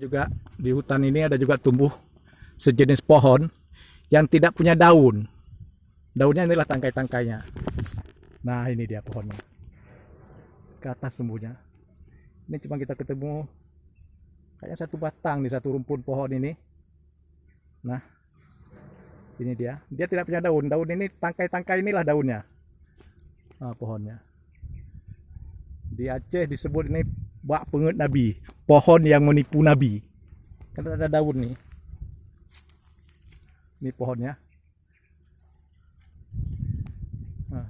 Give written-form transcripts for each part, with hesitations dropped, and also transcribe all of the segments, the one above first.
Juga di hutan ini ada juga tumbuh sejenis pohon yang tidak punya daun. Daunnya inilah tangkai-tangkainya. Nah, ini dia pohonnya. Ke atas tumbuhnya. Ini cuma kita ketemu kayaknya satu batang di satu rumpun pohon ini. Nah, ini dia. Dia tidak punya daun. Daun ini tangkai-tangkai inilah daunnya. Nah, pohonnya. Di Aceh disebut ini bak pengut Nabi, pohon yang menipu Nabi. Kan ada daun nih. Ini pohonnya. Nah,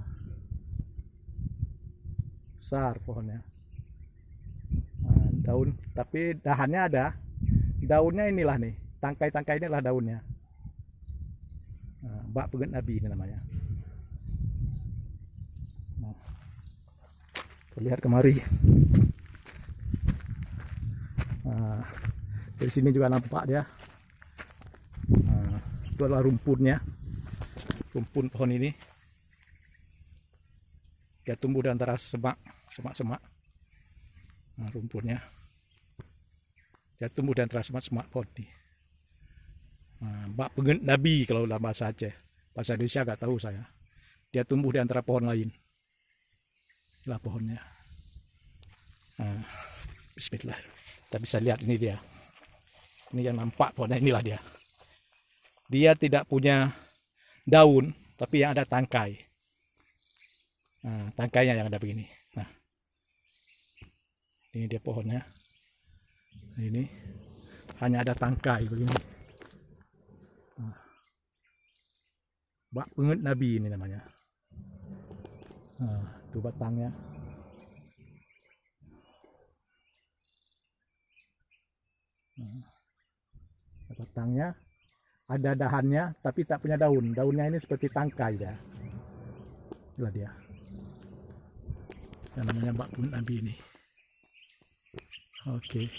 besar pohonnya. Nah, daun, tapi dahannya ada. Daunnya inilah nih, tangkai-tangkai inilah daunnya. Nah, bak pengut Nabi ini namanya. Nah, lihat kemari. Nah, dari sini juga nampak dia. Nah, itu adalah rumpunnya, rumpun pohon ini. Dia tumbuh di antara semak-semak. Nah, rumpunnya. Dia tumbuh di antara semak-semak pohon ini. Nah, bak pengut Nabi kalau dalam bahasa Aceh. Bahasa Indonesia nggak tahu saya. Dia tumbuh di antara pohon lain. Inilah pohonnya. Nah, bismillah. Kita bisa lihat ini dia. Ini yang nampak pohonnya, inilah dia. Dia tidak punya daun, tapi yang ada tangkai. Nah, tangkainya yang ada begini. Nah, ini dia pohonnya. Ini hanya ada tangkai begini. Nah, bak pengut Nabi ini namanya. Nah, itu batangnya. Nah, batangnya ada dahannya tapi tak punya daun. Daunnya ini seperti tangkai ya. Inilah dia. Yang namanya bak pengut Nabi ini. Oke.